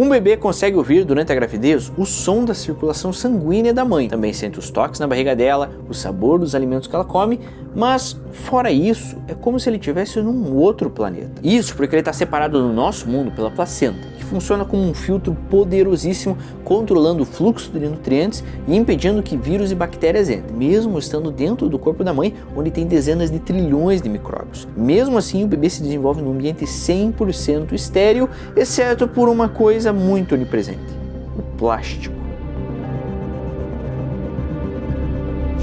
Um bebê consegue ouvir durante a gravidez o som da circulação sanguínea da mãe, também sente os toques na barriga dela, o sabor dos alimentos que ela come, mas fora isso, é como se ele estivesse num outro planeta. Isso porque ele está separado do nosso mundo pela placenta, que funciona como um filtro poderosíssimo, controlando o fluxo de nutrientes e impedindo que vírus e bactérias entrem, mesmo estando dentro do corpo da mãe, onde tem dezenas de trilhões de micróbios. Mesmo assim, o bebê se desenvolve num ambiente 100% estéril, exceto por uma coisa muito onipresente: o plástico.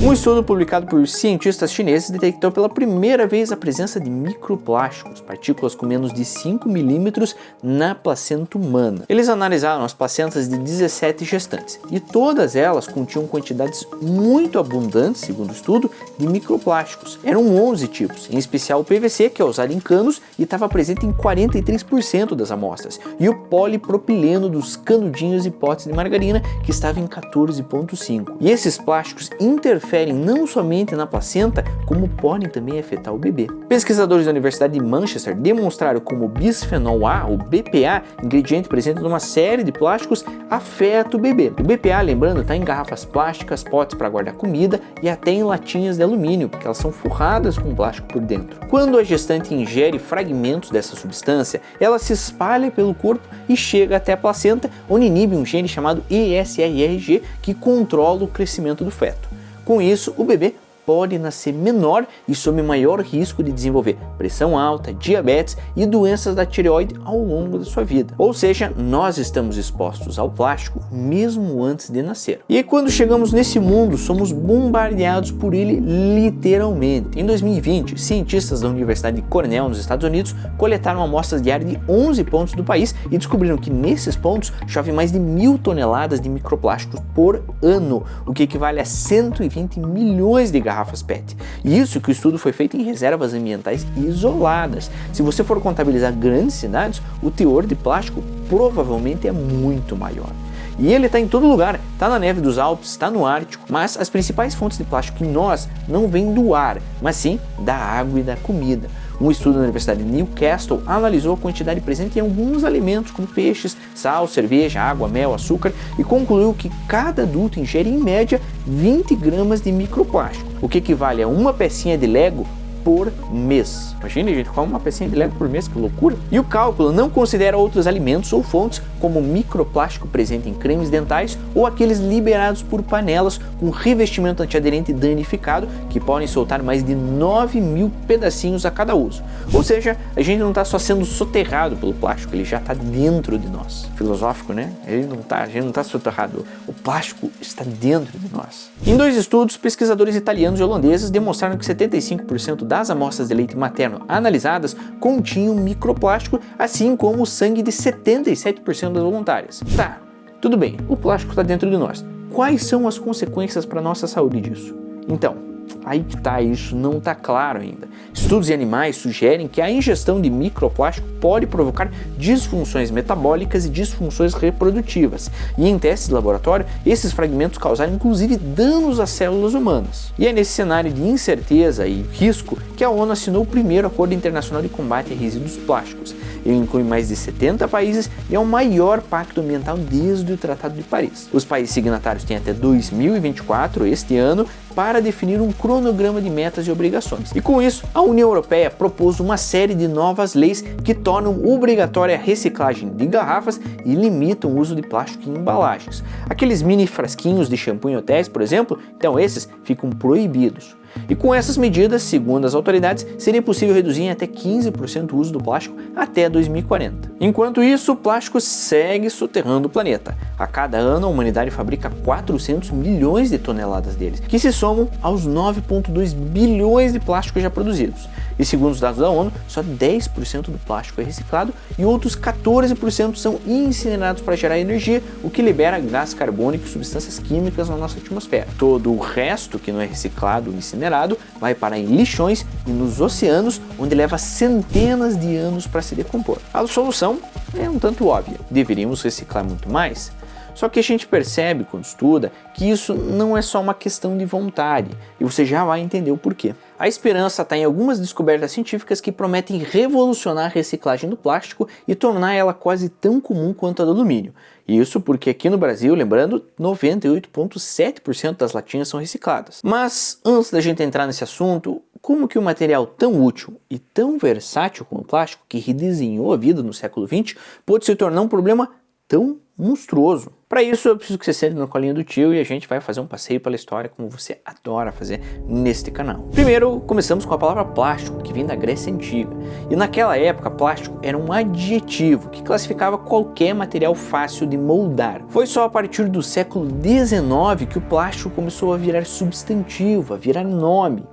Um estudo publicado por cientistas chineses detectou pela primeira vez a presença de microplásticos, partículas com menos de 5 milímetros, na placenta humana. Eles analisaram as placentas de 17 gestantes e todas elas continham quantidades muito abundantes, segundo o estudo, de microplásticos. Eram 11 tipos, em especial o PVC, que é usado em canos e estava presente em 43% das amostras, e o polipropileno dos canudinhos e potes de margarina, que estava em 14,5%. E esses plásticos interferem não somente na placenta, como podem também afetar o bebê. Pesquisadores da Universidade de Manchester demonstraram como o bisfenol A, ou BPA, ingrediente presente numa série de plásticos, afeta o bebê. O BPA, lembrando, está em garrafas plásticas, potes para guardar comida e até em latinhas de alumínio, porque elas são forradas com plástico por dentro. Quando a gestante ingere fragmentos dessa substância, ela se espalha pelo corpo e chega até a placenta, onde inibe um gene chamado ESRG, que controla o crescimento do feto. Com isso, o bebê pode nascer menor e sob maior risco de desenvolver pressão alta, diabetes e doenças da tireoide ao longo da sua vida. Ou seja, nós estamos expostos ao plástico mesmo antes de nascer. E quando chegamos nesse mundo, somos bombardeados por ele literalmente. Em 2020, cientistas da Universidade de Cornell, nos Estados Unidos, coletaram amostras de ar de 11 pontos do país e descobriram que nesses pontos chove mais de 1.000 toneladas de microplásticos por ano, o que equivale a 120 milhões de garrafas PET. E isso que o estudo foi feito em reservas ambientais isoladas. Se você for contabilizar grandes cidades, o teor de plástico provavelmente é muito maior. E ele está em todo lugar, está na neve dos Alpes, está no Ártico, mas as principais fontes de plástico em nós não vêm do ar, mas sim da água e da comida. Um estudo da Universidade de Newcastle analisou a quantidade presente em alguns alimentos como peixes, sal, cerveja, água, mel, açúcar e concluiu que cada adulto ingere em média 20 gramas de microplástico, o que equivale a uma pecinha de Lego por mês. Imagina, gente, come uma pecinha de Lego por mês, que loucura! E o cálculo não considera outros alimentos ou fontes como microplástico presente em cremes dentais ou aqueles liberados por panelas com revestimento antiaderente danificado, que podem soltar mais de 9.000 pedacinhos a cada uso. Ou seja, a gente não está só sendo soterrado pelo plástico, ele já está dentro de nós. Filosófico, né? A gente não está soterrado, o plástico está dentro de nós. Em 2 estudos, pesquisadores italianos e holandeses demonstraram que 75% das amostras de leite materno analisadas continham microplástico, assim como o sangue de 77% das voluntárias. Tá, tudo bem, o plástico está dentro de nós. Quais são as consequências para a nossa saúde disso? Então, aí que tá, isso não está claro ainda. Estudos em animais sugerem que a ingestão de microplástico pode provocar disfunções metabólicas e disfunções reprodutivas. E em testes de laboratório, esses fragmentos causaram inclusive danos às células humanas. E é nesse cenário de incerteza e risco que a ONU assinou o primeiro Acordo Internacional de Combate a Resíduos Plásticos. Ele inclui mais de 70 países e é o maior pacto ambiental desde o Tratado de Paris. Os países signatários têm até 2024, este ano, para definir um cronograma de metas e obrigações. E com isso, a União Europeia propôs uma série de novas leis que tornam obrigatória a reciclagem de garrafas e limitam o uso de plástico em embalagens. Aqueles mini frasquinhos de shampoo em hotéis, por exemplo, então esses ficam proibidos. E com essas medidas, segundo as autoridades, seria possível reduzir em até 15% o uso do plástico até 2040. Enquanto isso, o plástico segue soterrando o planeta. A cada ano, a humanidade fabrica 400 milhões de toneladas deles, que se somam aos 9,2 bilhões de plásticos já produzidos. E segundo os dados da ONU, só 10% do plástico é reciclado e outros 14% são incinerados para gerar energia, o que libera gás carbônico e substâncias químicas na nossa atmosfera. Todo o resto que não é reciclado ou incinerado vai parar em lixões e nos oceanos, onde leva centenas de anos para se decompor. A solução é um tanto óbvia. Deveríamos reciclar muito mais? Só que a gente percebe quando estuda que isso não é só uma questão de vontade, e você já vai entender o porquê. A esperança está em algumas descobertas científicas que prometem revolucionar a reciclagem do plástico e tornar ela quase tão comum quanto a do alumínio. Isso porque aqui no Brasil, lembrando, 98,7% das latinhas são recicladas. Mas antes da gente entrar nesse assunto, como que um material tão útil e tão versátil como o plástico, que redesenhou a vida no século XX, pôde se tornar um problema tão monstruoso? Para isso eu preciso que você sente no colinho do tio e a gente vai fazer um passeio pela história como você adora fazer neste canal. Primeiro, começamos com a palavra plástico, que vem da Grécia Antiga. E naquela época, plástico era um adjetivo que classificava qualquer material fácil de moldar. Foi só a partir do século XIX que o plástico começou a virar substantivo, a virar nome.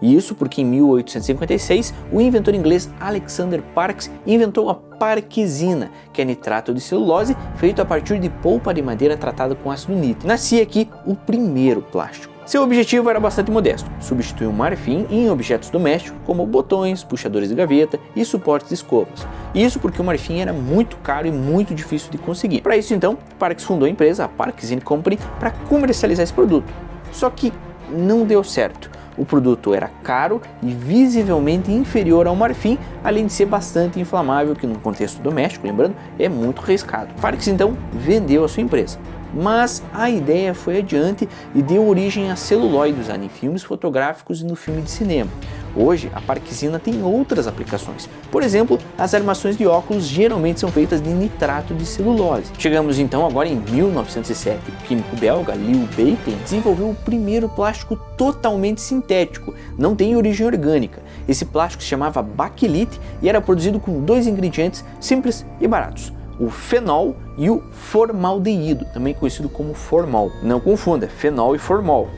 E isso porque em 1856 o inventor inglês Alexander Parkes inventou a parquesina, que é nitrato de celulose feito a partir de polpa de madeira tratada com ácido nítrico. Nascia aqui o primeiro plástico. Seu objetivo era bastante modesto, substituir o marfim em objetos domésticos como botões, puxadores de gaveta e suportes de escovas. Isso porque o marfim era muito caro e muito difícil de conseguir. Para isso então, Parkes fundou a empresa, a Parkes Company, para comercializar esse produto. Só que não deu certo. O produto era caro e visivelmente inferior ao marfim, além de ser bastante inflamável, que no contexto doméstico, lembrando, é muito arriscado. Parkes então vendeu a sua empresa. Mas a ideia foi adiante e deu origem a celuloide usado em filmes fotográficos e no filme de cinema. Hoje, a parquesina tem outras aplicações. Por exemplo, as armações de óculos geralmente são feitas de nitrato de celulose. Chegamos então agora em 1907. O químico belga Leo Baekeland desenvolveu o primeiro plástico totalmente sintético, não tem origem orgânica. Esse plástico se chamava baquelite e era produzido com dois ingredientes simples e baratos: o fenol e o formaldeído, também conhecido como formol. Não confunda, fenol e formol.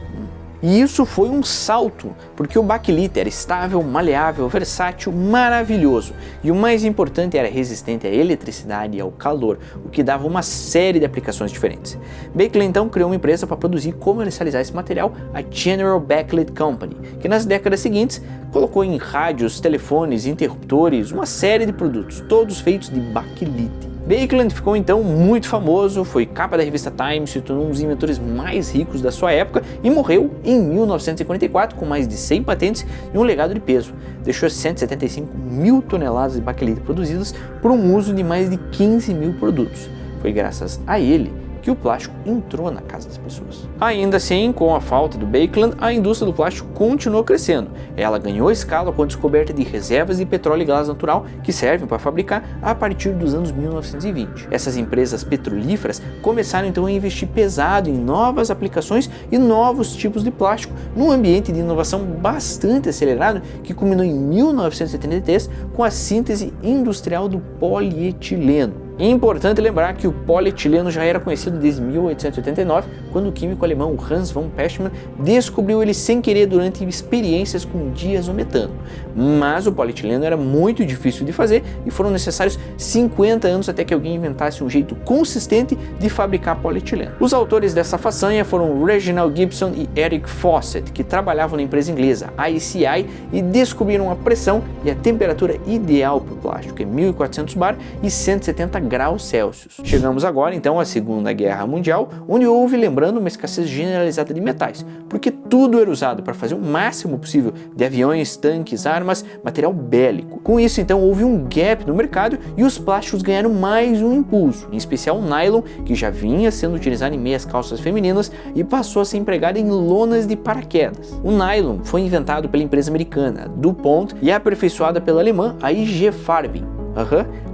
E isso foi um salto, porque o baquelite era estável, maleável, versátil, maravilhoso. E o mais importante, era resistente à eletricidade e ao calor, o que dava uma série de aplicações diferentes. Baekeland então criou uma empresa para produzir e comercializar esse material, a General Bakelite Company, que nas décadas seguintes colocou em rádios, telefones, interruptores, uma série de produtos, todos feitos de baquelite. Baekeland ficou então muito famoso, foi capa da revista Time, se tornou um dos inventores mais ricos da sua época e morreu em 1944 com mais de 100 patentes e um legado de peso. Deixou 175 mil toneladas de baquelite produzidas por um uso de mais de 15 mil produtos. Foi graças a ele que o plástico entrou na casa das pessoas. Ainda assim, com a falta do Baekeland, a indústria do plástico continuou crescendo. Ela ganhou escala com a descoberta de reservas de petróleo e gás natural que servem para fabricar a partir dos anos 1920. Essas empresas petrolíferas começaram então a investir pesado em novas aplicações e novos tipos de plástico, num ambiente de inovação bastante acelerado que culminou em 1973 com a síntese industrial do polietileno. É importante lembrar que o polietileno já era conhecido desde 1889, quando o químico alemão Hans von Pechmann descobriu ele sem querer durante experiências com diazometano. Mas o polietileno era muito difícil de fazer e foram necessários 50 anos até que alguém inventasse um jeito consistente de fabricar polietileno. Os autores dessa façanha foram Reginald Gibson e Eric Fawcett, que trabalhavam na empresa inglesa ICI e descobriram a pressão e a temperatura ideal para o plástico, que é 1400 bar e 170 graus Celsius. Chegamos agora então à Segunda Guerra Mundial, onde houve, lembrando, uma escassez generalizada de metais, porque tudo era usado para fazer o máximo possível de aviões, tanques, armas, material bélico. Com isso então houve um gap no mercado e os plásticos ganharam mais um impulso, em especial o nylon, que já vinha sendo utilizado em meias calças femininas e passou a ser empregado em lonas de paraquedas. O nylon foi inventado pela empresa americana DuPont e aperfeiçoada pela alemã a IG Farben.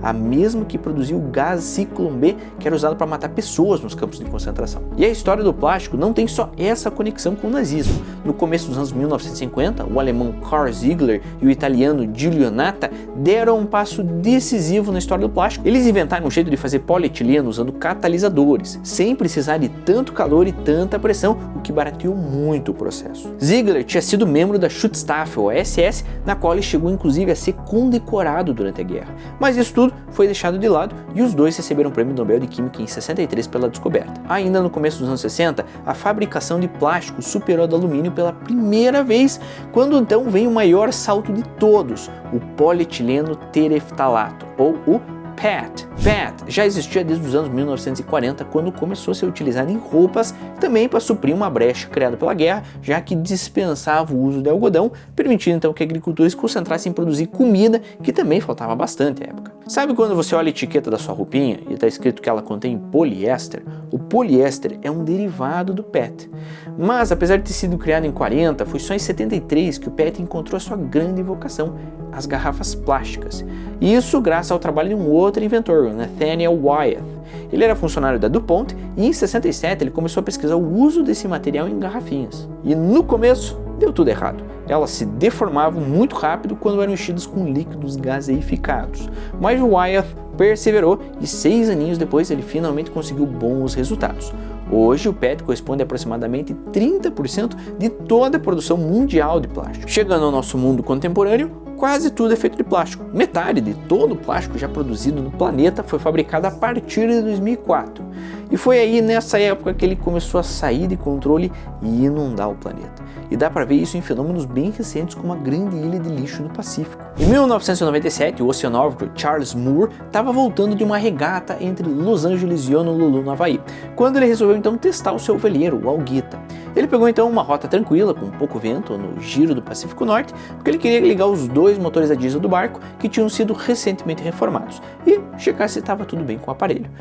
A mesma que produziu o gás Zyklon B, que era usado para matar pessoas nos campos de concentração. E a história do plástico não tem só essa conexão com o nazismo. No começo dos anos 1950, o alemão Karl Ziegler e o italiano Giulio Natta deram um passo decisivo na história do plástico. Eles inventaram um jeito de fazer polietileno usando catalisadores, sem precisar de tanto calor e tanta pressão, o que barateou muito o processo. Ziegler tinha sido membro da Schutzstaffel, ou SS, na qual ele chegou inclusive a ser condecorado durante a guerra. Mas isso tudo foi deixado de lado e os dois receberam o Prêmio Nobel de Química em 63 pela descoberta. Ainda no começo dos anos 60, a fabricação de plástico superou a do alumínio pela primeira vez, quando então veio o maior salto de todos, o polietileno tereftalato, ou o PET. PET já existia desde os anos 1940, quando começou a ser utilizado em roupas, também para suprir uma brecha criada pela guerra, já que dispensava o uso de algodão, permitindo então que agricultores concentrassem em produzir comida, que também faltava bastante à época. Sabe quando você olha a etiqueta da sua roupinha e está escrito que ela contém poliéster? O poliéster é um derivado do PET. Mas apesar de ter sido criado em 40, foi só em 73 que o PET encontrou a sua grande vocação, as garrafas plásticas. E isso graças ao trabalho de um outro inventor, Nathaniel Wyeth. Ele era funcionário da DuPont e em 67 ele começou a pesquisar o uso desse material em garrafinhas. E no começo deu tudo errado. Elas se deformavam muito rápido quando eram enchidas com líquidos gaseificados. Mas o Wyeth perseverou e 6 aninhos depois ele finalmente conseguiu bons resultados. Hoje o PET corresponde a aproximadamente 30% de toda a produção mundial de plástico. Chegando ao nosso mundo contemporâneo, quase tudo é feito de plástico. Metade de todo o plástico já produzido no planeta foi fabricado a partir de 2004. E foi aí nessa época que ele começou a sair de controle e inundar o planeta. E dá para ver isso em fenômenos bem recentes como a grande ilha de lixo do Pacífico. Em 1997, o oceanógrafo Charles Moore estava voltando de uma regata entre Los Angeles e Honolulu, no Havaí, quando ele resolveu então testar o seu veleiro, o Algeta. Ele pegou então uma rota tranquila, com pouco vento, no giro do Pacífico Norte, porque ele queria ligar os 2 motores a diesel do barco que tinham sido recentemente reformados e checar se estava tudo bem com o aparelho.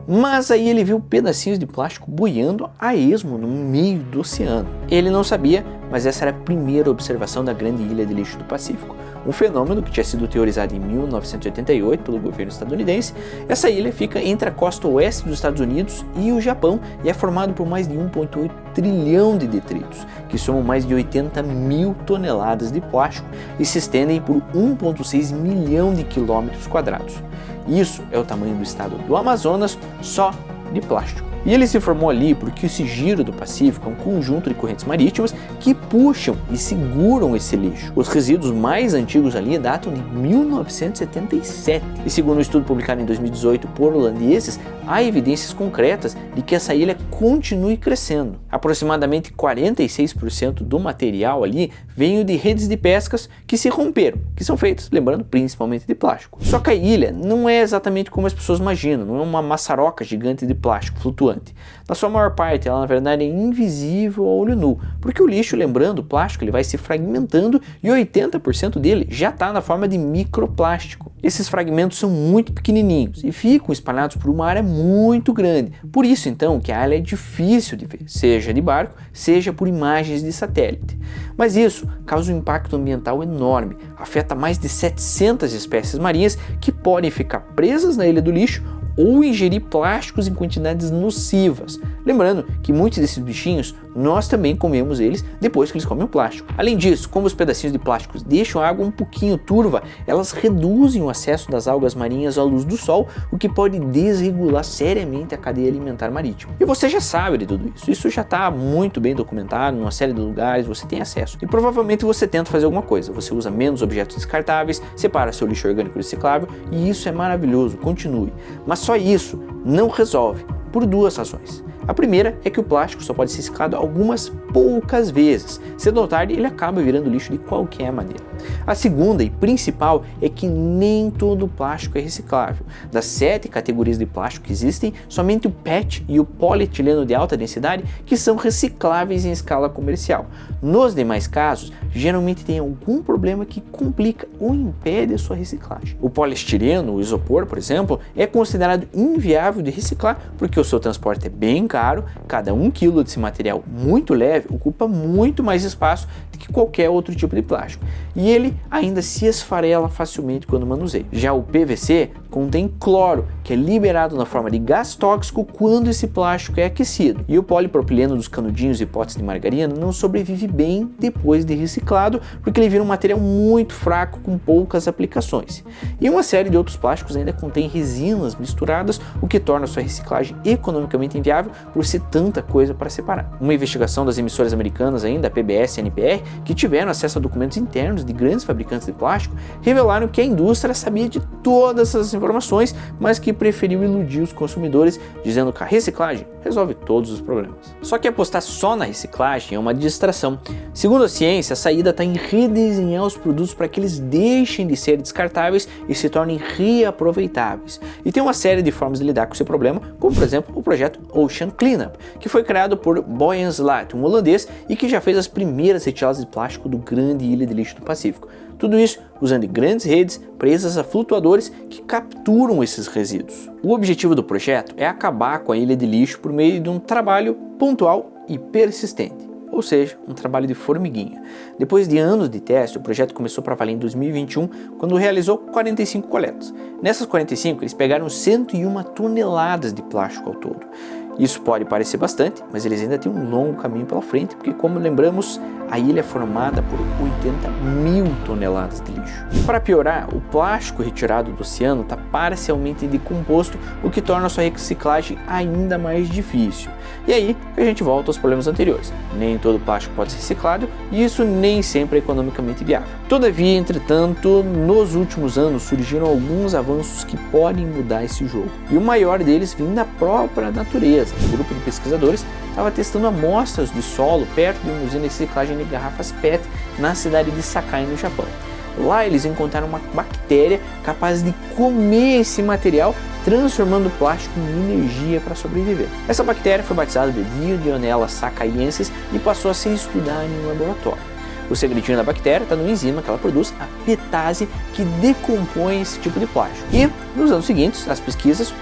Mas aí ele viu pedacinhos de plástico boiando a esmo no meio do oceano. Ele não sabia, mas essa era a primeira observação da grande ilha de lixo do Pacífico. Um fenômeno que tinha sido teorizado em 1988 pelo governo estadunidense. Essa ilha fica entre a costa oeste dos Estados Unidos e o Japão e é formado por mais de 1,8 trilhão de detritos, que somam mais de 80 mil toneladas de plástico e se estendem por 1,6 milhão de quilômetros quadrados. Isso é o tamanho do estado do Amazonas só de plástico. E ele se formou ali porque esse giro do Pacífico é um conjunto de correntes marítimas que puxam e seguram esse lixo. Os resíduos mais antigos ali datam de 1977. E segundo um estudo publicado em 2018 por holandeses, há evidências concretas de que essa ilha continue crescendo. Aproximadamente 46% do material ali veio de redes de pescas que se romperam, que são feitas, lembrando, principalmente de plástico. Só que a ilha não é exatamente como as pessoas imaginam, não é uma maçaroca gigante de plástico flutuante. Na sua maior parte, ela na verdade é invisível ao olho nu, porque o lixo, lembrando, o plástico ele vai se fragmentando e 80% dele já está na forma de microplástico. Esses fragmentos são muito pequenininhos e ficam espalhados por uma área muito grande. Por isso então que a ilha é difícil de ver, seja de barco, seja por imagens de satélite. Mas isso causa um impacto ambiental enorme, afeta mais de 700 espécies marinhas que podem ficar presas na ilha do lixo ou ingerir plásticos em quantidades nocivas. Lembrando que muitos desses bichinhos nós também comemos eles depois que eles comem o plástico. Além disso, como os pedacinhos de plásticos deixam a água um pouquinho turva, elas reduzem o acesso das algas marinhas à luz do sol, o que pode desregular seriamente a cadeia alimentar marítima. E você já sabe de tudo isso. Isso já está muito bem documentado, numa série de lugares você tem acesso. E provavelmente você tenta fazer alguma coisa. Você usa menos objetos descartáveis, separa seu lixo orgânico reciclável e isso é maravilhoso, continue. Mas só isso não resolve, por 2 razões. A primeira é que o plástico só pode ser reciclado algumas poucas vezes. Cedo ou tarde ele acaba virando lixo de qualquer maneira. A segunda e principal é que nem todo plástico é reciclável. Das 7 categorias de plástico que existem, somente o PET e o polietileno de alta densidade que são recicláveis em escala comercial. Nos demais casos, geralmente tem algum problema que complica ou impede a sua reciclagem. O poliestireno, o isopor, por exemplo, é considerado inviável de reciclar porque o seu transporte é bem caro, cada 1 kg desse material muito leve ocupa muito mais espaço do que qualquer outro tipo de plástico. E ele ainda se esfarela facilmente quando manuseia. Já o PVC contém cloro, que é liberado na forma de gás tóxico quando esse plástico é aquecido. E o polipropileno dos canudinhos e potes de margarina não sobrevive bem depois de reciclado, porque ele vira um material muito fraco com poucas aplicações. E uma série de outros plásticos ainda contém resinas misturadas, o que torna sua reciclagem economicamente inviável por ser tanta coisa para separar. Uma investigação das emissoras americanas ainda, a PBS e a NPR, que tiveram acesso a documentos internos de grandes fabricantes de plástico, revelaram que a indústria sabia de todas essas informações, mas que preferiu iludir os consumidores, dizendo que a reciclagem resolve todos os problemas. Só que apostar só na reciclagem é uma distração. Segundo a ciência, a saída está em redesenhar os produtos para que eles deixem de ser descartáveis e se tornem reaproveitáveis. E tem uma série de formas de lidar com esse problema, como por exemplo o projeto Ocean Cleanup, que foi criado por Boyan Slat, um holandês, e que já fez as primeiras retiradas de plástico do grande ilha de lixo do Pacífico. Tudo isso usando grandes redes presas a flutuadores que capturam esses resíduos. O objetivo do projeto é acabar com a ilha de lixo por meio de um trabalho pontual e persistente, ou seja, um trabalho de formiguinha. Depois de anos de teste, o projeto começou para valer em 2021, quando realizou 45 coletas. Nessas 45, eles pegaram 101 toneladas de plástico ao todo. Isso pode parecer bastante, mas eles ainda têm um longo caminho pela frente, porque, como lembramos, a ilha é formada por 80.000 toneladas de lixo. Para piorar, o plástico retirado do oceano está parcialmente decomposto, o que torna a sua reciclagem ainda mais difícil. E aí que a gente volta aos problemas anteriores. Nem todo plástico pode ser reciclado e isso nem sempre é economicamente viável. Todavia, entretanto, nos últimos anos surgiram alguns avanços que podem mudar esse jogo. E o maior deles vem da própria natureza. Um grupo de pesquisadores estava testando amostras de solo perto de uma usina de reciclagem de garrafas PET na cidade de Sakai, no Japão. Lá eles encontraram uma bactéria capaz de comer esse material, transformando o plástico em energia para sobreviver. Essa bactéria foi batizada de Diodyonella sakaiensis e passou a ser estudada em um laboratório. O segredinho da bactéria está no enzima que ela produz, a petase, que decompõe esse tipo de plástico. E, nos anos seguintes,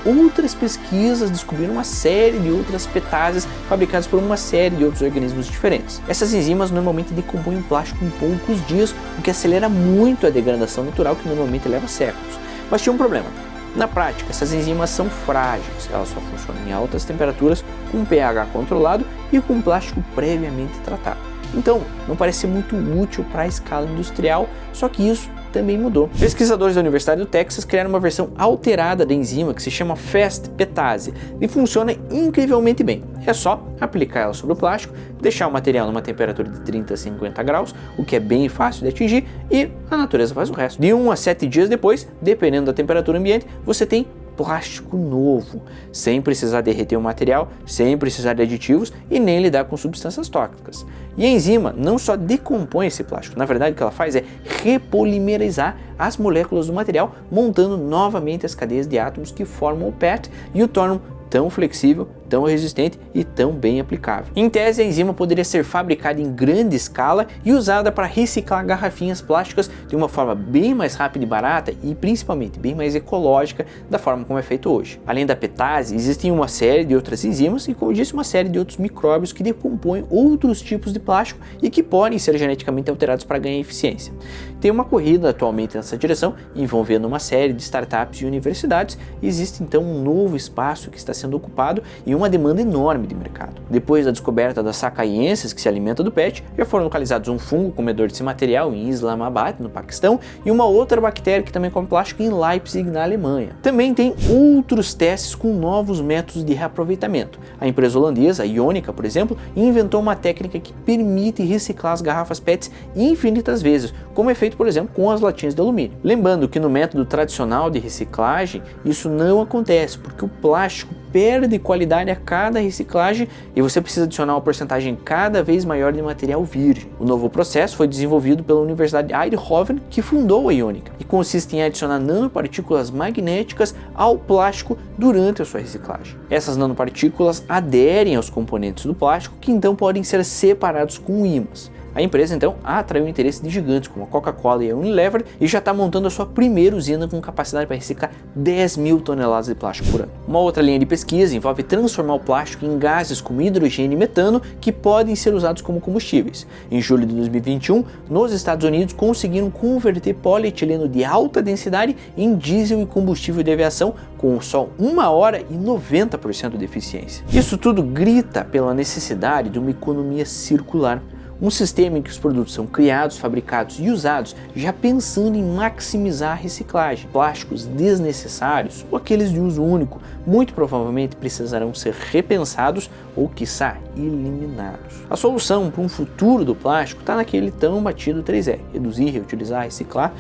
outras pesquisas descobriram uma série de outras petases fabricadas por uma série de outros organismos diferentes. Essas enzimas normalmente decompõem o plástico em poucos dias, o que acelera muito a degradação natural, que normalmente leva séculos. Mas tinha um problema. Na prática, essas enzimas são frágeis, elas só funcionam em altas temperaturas, com pH controlado e com plástico previamente tratado. Então, não parece muito útil para a escala industrial, só que isso também mudou. Pesquisadores da Universidade do Texas criaram uma versão alterada da enzima que se chama Fast Petase e funciona incrivelmente bem. É só aplicar ela sobre o plástico, deixar o material numa temperatura de 30 a 50 graus, o que é bem fácil de atingir, e a natureza faz o resto. De 1 a 7 dias depois, dependendo da temperatura ambiente, você tem plástico novo, sem precisar derreter o material, sem precisar de aditivos e nem lidar com substâncias tóxicas. E a enzima não só decompõe esse plástico, na verdade o que ela faz é repolimerizar as moléculas do material, montando novamente as cadeias de átomos que formam o PET e o tornam tão flexível, tão resistente e tão bem aplicável. Em tese, a enzima poderia ser fabricada em grande escala e usada para reciclar garrafinhas plásticas de uma forma bem mais rápida e barata e principalmente bem mais ecológica da forma como é feito hoje. Além da petase, existem uma série de outras enzimas e, como disse, uma série de outros micróbios que decompõem outros tipos de plástico e que podem ser geneticamente alterados para ganhar eficiência. Tem uma corrida atualmente nessa direção, envolvendo uma série de startups e universidades, e existe então um novo espaço que está sendo ocupado e uma demanda enorme de mercado. Depois da descoberta das sakaienses, que se alimenta do PET, já foram localizados um fungo comedor desse material em Islamabad, no Paquistão, e uma outra bactéria que também come plástico em Leipzig, na Alemanha. Também tem outros testes com novos métodos de reaproveitamento. A empresa holandesa, a Ionica, por exemplo, inventou uma técnica que permite reciclar as garrafas PETs infinitas vezes, como é feito, por exemplo, com as latinhas de alumínio. Lembrando que no método tradicional de reciclagem, isso não acontece, porque o plástico perde qualidade a cada reciclagem e você precisa adicionar uma porcentagem cada vez maior de material virgem. O novo processo foi desenvolvido pela Universidade de Eindhoven, que fundou a Ionica, e consiste em adicionar nanopartículas magnéticas ao plástico durante a sua reciclagem. Essas nanopartículas aderem aos componentes do plástico, que então podem ser separados com ímãs. A empresa então atraiu o interesse de gigantes como a Coca-Cola e a Unilever e já está montando a sua primeira usina com capacidade para reciclar 10.000 toneladas de plástico por ano. Uma outra linha de pesquisa envolve transformar o plástico em gases como hidrogênio e metano que podem ser usados como combustíveis. Em julho de 2021, nos Estados Unidos conseguiram converter polietileno de alta densidade em diesel e combustível de aviação com só 1 hora e 90% de eficiência. Isso tudo grita pela necessidade de uma economia circular. Um sistema em que os produtos são criados, fabricados e usados já pensando em maximizar a reciclagem. Plásticos desnecessários ou aqueles de uso único muito provavelmente precisarão ser repensados ou, quiçá, eliminados. A solução para um futuro do plástico está naquele tão batido 3R: reduzir, reutilizar, reciclar.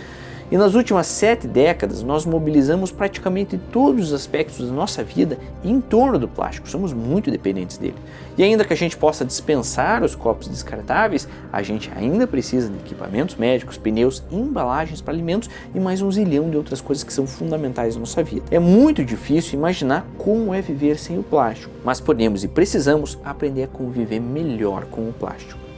E nas últimas 7 décadas, nós mobilizamos praticamente todos os aspectos da nossa vida em torno do plástico, somos muito dependentes dele. E ainda que a gente possa dispensar os copos descartáveis, a gente ainda precisa de equipamentos médicos, pneus, embalagens para alimentos e mais um zilhão de outras coisas que são fundamentais na nossa vida. É muito difícil imaginar como é viver sem o plástico, mas podemos e precisamos aprender a conviver melhor com o plástico.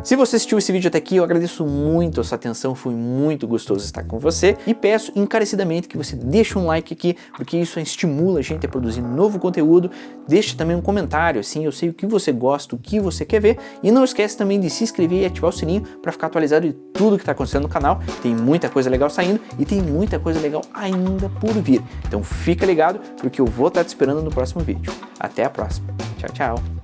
Se você assistiu esse vídeo até aqui, eu agradeço muito a sua atenção, foi muito gostoso estar com você e peço encarecidamente que você deixe um like aqui, porque isso estimula a gente a produzir novo conteúdo. Deixe também um comentário, assim eu sei o que você gosta, o que você quer ver, e não esquece também de se inscrever e ativar o sininho para ficar atualizado de tudo que está acontecendo no canal. Tem muita coisa legal saindo e tem muita coisa legal ainda por vir. Então fica ligado, porque eu vou estar te esperando no próximo vídeo. Até a próxima. Tchau, tchau.